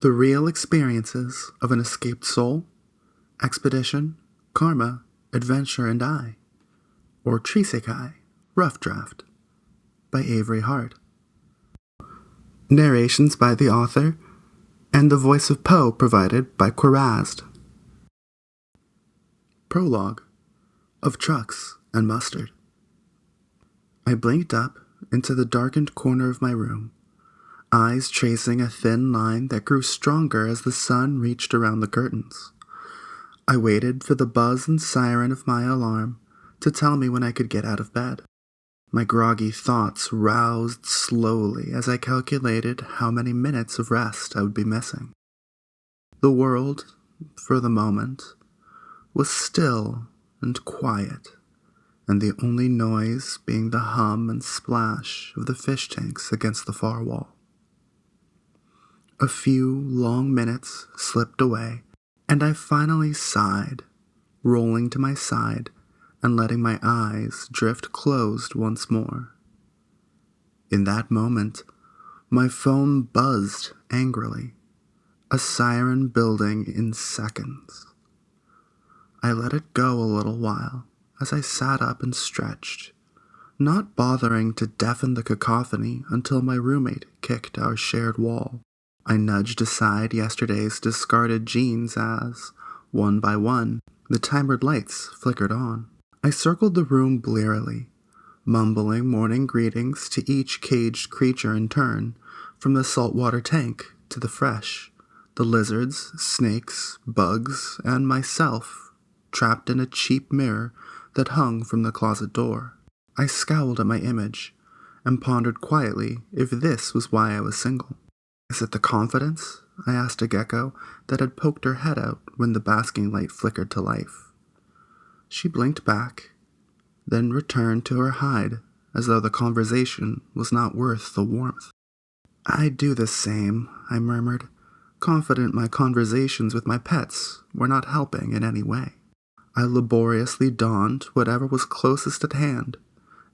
The real experiences of an escaped soul, expedition, karma, adventure, and I, or T.R.E.E.S.E.K.A.I, Rough Draft, by Avery Hart. Narrations by the author, and the voice of Poe provided by Qwerasd. Prologue of Trucks and Mustard. I blinked up into the darkened corner of my room, eyes tracing a thin line that grew stronger as the sun reached around the curtains. I waited for the buzz and siren of my alarm to tell me when I could get out of bed. My groggy thoughts roused slowly as I calculated how many minutes of rest I would be missing. The world, for the moment, was still and quiet, and the only noise being the hum and splash of the fish tanks against the far wall. A few long minutes slipped away, and I finally sighed, rolling to my side and letting my eyes drift closed once more. In that moment, my phone buzzed angrily, a siren building in seconds. I let it go a little while as I sat up and stretched, not bothering to deafen the cacophony until my roommate kicked our shared wall. I nudged aside yesterday's discarded jeans as, one by one, the timered lights flickered on. I circled the room blearily, mumbling morning greetings to each caged creature in turn, from the saltwater tank to the fresh, the lizards, snakes, bugs, and myself, trapped in a cheap mirror that hung from the closet door. I scowled at my image and pondered quietly if this was why I was single. Is it the confidence? I asked a gecko that had poked her head out when the basking light flickered to life. She blinked back, then returned to her hide as though the conversation was not worth the warmth. I'd do the same, I murmured, confident my conversations with my pets were not helping in any way. I laboriously donned whatever was closest at hand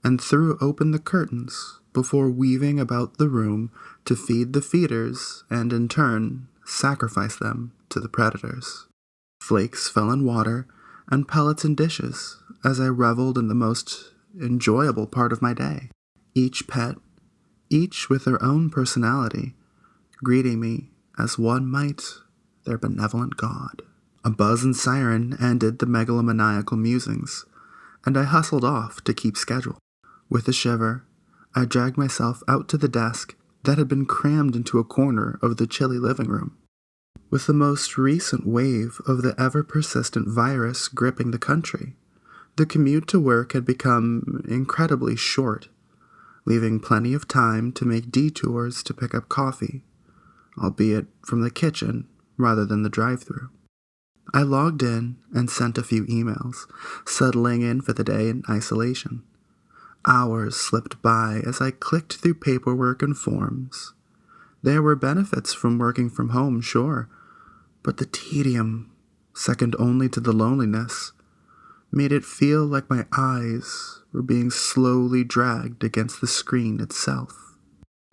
and threw open the curtains before weaving about the room to feed the feeders and, in turn, sacrifice them to the predators. Flakes fell in water and pellets in dishes as I reveled in the most enjoyable part of my day. Each pet, each with their own personality, greeting me as one might their benevolent god. A buzz and siren ended the megalomaniacal musings, and I hustled off to keep schedule. With a shiver, I dragged myself out to the desk that had been crammed into a corner of the chilly living room. With the most recent wave of the ever-persistent virus gripping the country, the commute to work had become incredibly short, leaving plenty of time to make detours to pick up coffee, albeit from the kitchen rather than the drive-thru. I logged in and sent a few emails, settling in for the day in isolation. Hours slipped by as I clicked through paperwork and forms. There were benefits from working from home, sure, but the tedium, second only to the loneliness, made it feel like my eyes were being slowly dragged against the screen itself.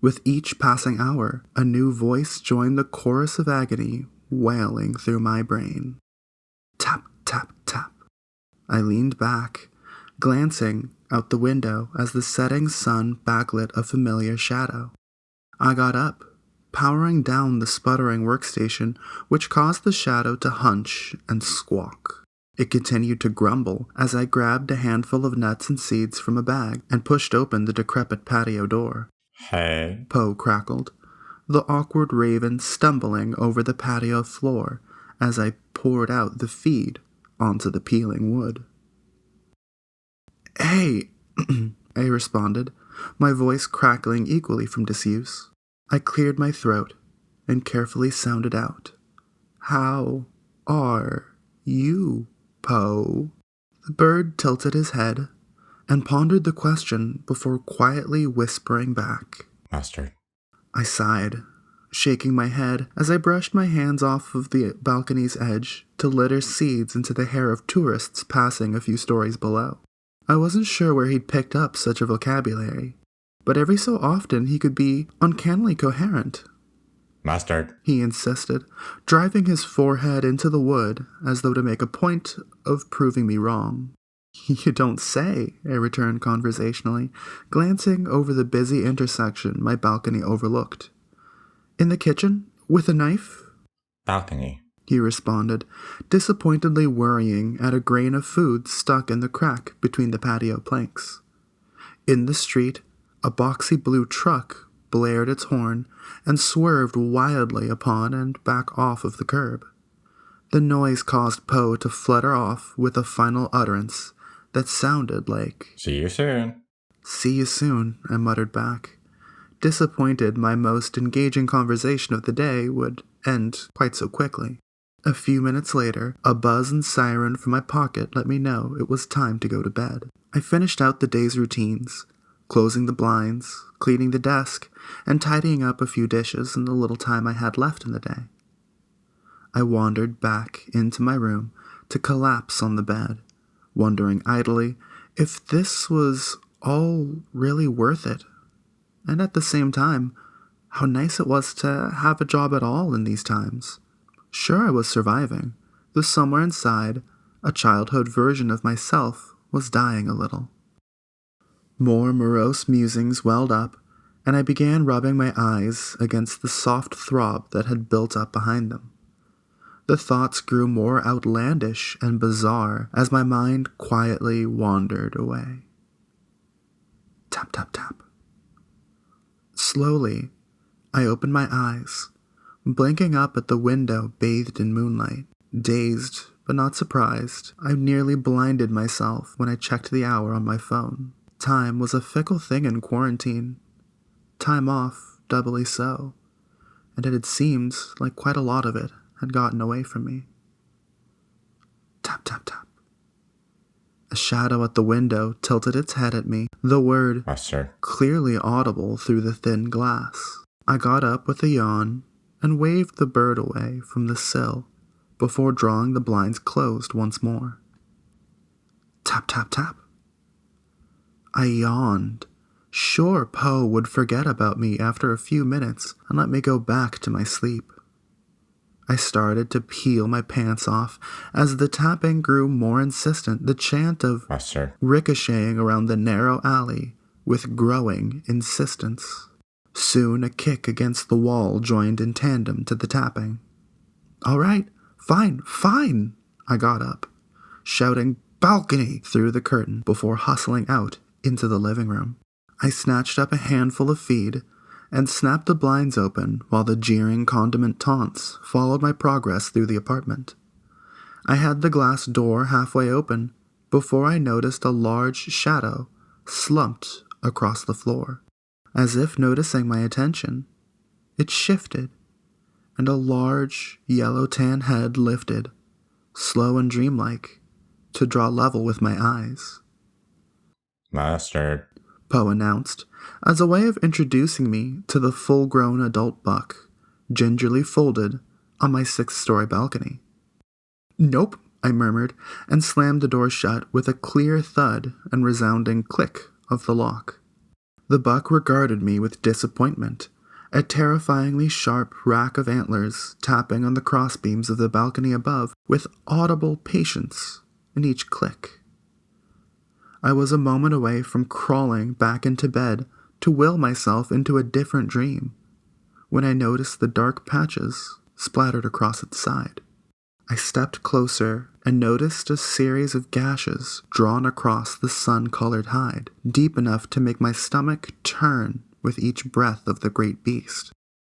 With each passing hour, a new voice joined the chorus of agony wailing through my brain. Tap, tap, tap. I leaned back, glancing out the window as the setting sun backlit a familiar shadow. I got up, powering down the sputtering workstation, which caused the shadow to hunch and squawk. It continued to grumble as I grabbed a handful of nuts and seeds from a bag and pushed open the decrepit patio door. Hey. Poe crackled, the awkward raven stumbling over the patio floor as I poured out the feed onto the peeling wood. Hey, I responded, my voice crackling equally from disuse. I cleared my throat and carefully sounded out, How are you, Poe? The bird tilted his head and pondered the question before quietly whispering back, Master. I sighed, shaking my head as I brushed my hands off of the balcony's edge to litter seeds into the hair of tourists passing a few stories below. I wasn't sure where he'd picked up such a vocabulary, but every so often he could be uncannily coherent. Mustard, he insisted, driving his forehead into the wood as though to make a point of proving me wrong. You don't say, I returned conversationally, glancing over the busy intersection my balcony overlooked. In the kitchen? With a knife? balcony. He responded, disappointedly worrying at a grain of food stuck in the crack between the patio planks. In the street, a boxy blue truck blared its horn and swerved wildly upon and back off of the curb. The noise caused Poe to flutter off with a final utterance that sounded like, See you soon. "See you soon," I muttered back, disappointed my most engaging conversation of the day would end quite so quickly. A few minutes later, a buzz and siren from my pocket let me know it was time to go to bed. I finished out the day's routines, closing the blinds, cleaning the desk, and tidying up a few dishes in the little time I had left in the day. I wandered back into my room to collapse on the bed, wondering idly if this was all really worth it, and at the same time, how nice it was to have a job at all in these times. Sure, I was surviving, though somewhere inside, a childhood version of myself was dying a little. More morose musings welled up, and I began rubbing my eyes against the soft throb that had built up behind them. The thoughts grew more outlandish and bizarre as my mind quietly wandered away. Tap, tap, tap. Slowly, I opened my eyes, blinking up at the window bathed in moonlight. Dazed, but not surprised, I nearly blinded myself when I checked the hour on my phone. Time was a fickle thing in quarantine. Time off, doubly so, and it had seemed like quite a lot of it had gotten away from me. Tap, tap, tap. A shadow at the window tilted its head at me, the word Mustard, clearly audible through the thin glass. I got up with a yawn and waved the bird away from the sill before drawing the blinds closed once more. Tap, tap, tap. I yawned. Sure, Poe would forget about me after a few minutes and let me go back to my sleep. I started to peel my pants off as the tapping grew more insistent, the chant of mustard, ricocheting around the narrow alley with growing insistence. Soon a kick against the wall joined in tandem to the tapping. All right, fine, I got up, shouting balcony through the curtain before hustling out into the living room. I snatched up a handful of feed and snapped the blinds open while the jeering condiment taunts followed my progress through the apartment. I had the glass door halfway open before I noticed a large shadow slumped across the floor. As if noticing my attention, it shifted, and a large yellow-tan head lifted, slow and dreamlike, to draw level with my eyes. mustard, Poe announced, as a way of introducing me to the full-grown adult buck, gingerly folded on my 6th-story balcony. Nope, I murmured, and slammed the door shut with a clear thud and resounding click of the lock. The buck regarded me with disappointment, a terrifyingly sharp rack of antlers tapping on the crossbeams of the balcony above with audible patience in each click. I was a moment away from crawling back into bed to will myself into a different dream, when I noticed the dark patches splattered across its side. I stepped closer and noticed a series of gashes drawn across the sun-colored hide, deep enough to make my stomach turn with each breath of the great beast.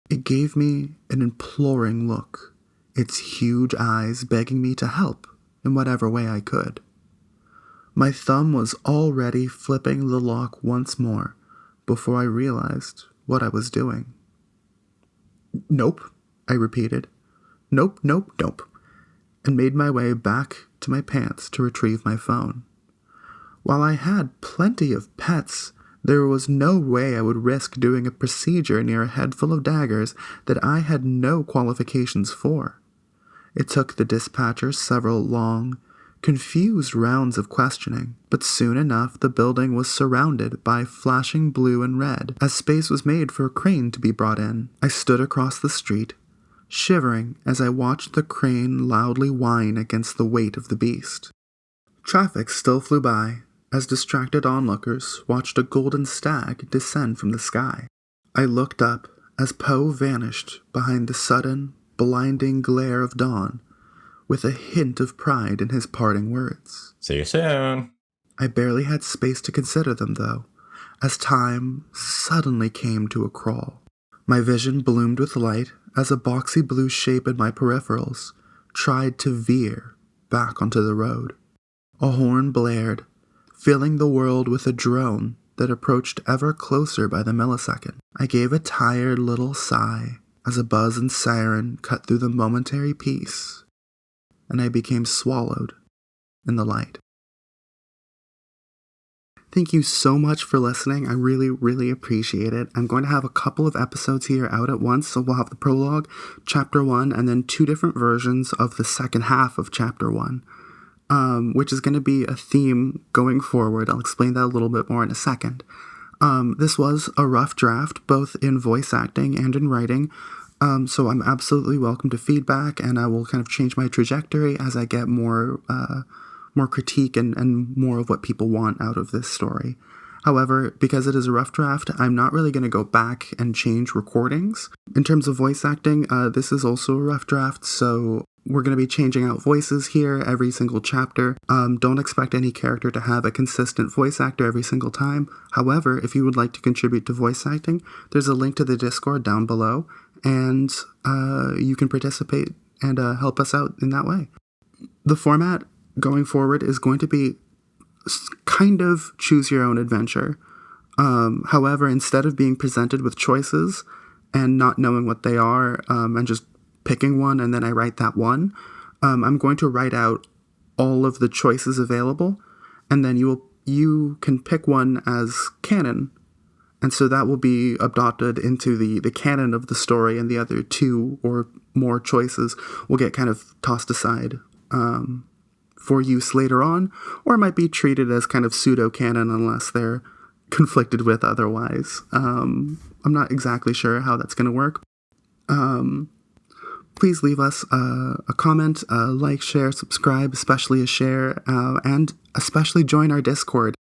It gave me an imploring look, its huge eyes begging me to help in whatever way I could. My thumb was already flipping the lock once more before I realized what I was doing. Nope, I repeated. Nope, and made my way back to my pants to retrieve my phone. While I had plenty of pets, there was no way I would risk doing a procedure near a head full of daggers that I had no qualifications for. It took the dispatcher several long, confused rounds of questioning, but soon enough the building was surrounded by flashing blue and red as space was made for a crane to be brought in. I stood across the street, shivering as I watched the crane loudly whine against the weight of the beast. Traffic still flew by as distracted onlookers watched a golden stag descend from the sky. I looked up as Poe vanished behind the sudden, blinding glare of dawn, with a hint of pride in his parting words. See you soon. I barely had space to consider them, though, as time suddenly came to a crawl. My vision bloomed with light as a boxy blue shape in my peripherals tried to veer back onto the road. A horn blared, filling the world with a drone that approached ever closer by the millisecond. I gave a tired little sigh as a buzz and siren cut through the momentary peace, and I became swallowed in the light. Thank you so much for listening. I really, really appreciate it. I'm going to have a couple of episodes here out at once, so we'll have the prologue, chapter 1, and then 2 different versions of the second half of chapter 1, which is going to be a theme going forward. I'll explain that a little bit more in a second. This was a rough draft, both in voice acting and in writing, so I'm absolutely welcome to feedback, and I will kind of change my trajectory as I get more critique and more of what people want out of this story. However, because it is a rough draft, I'm not really going to go back and change recordings. In terms of voice acting, this is also a rough draft, so we're going to be changing out voices here every single chapter. Don't expect any character to have a consistent voice actor every single time. However, if you would like to contribute to voice acting, there's a link to the Discord down below, and you can participate and help us out in that way. The format going forward is going to be kind of choose your own adventure. However, instead of being presented with choices and not knowing what they are, and just picking one and then I write that one, I'm going to write out all of the choices available, and then you can pick one as canon, and so that will be adopted into the canon of the story, and the other 2 or more choices will get kind of tossed aside for use later on, or might be treated as kind of pseudo-canon unless they're conflicted with otherwise. I'm not exactly sure how that's going to work. Please leave us a comment, like, share, subscribe, especially a share, and especially join our Discord.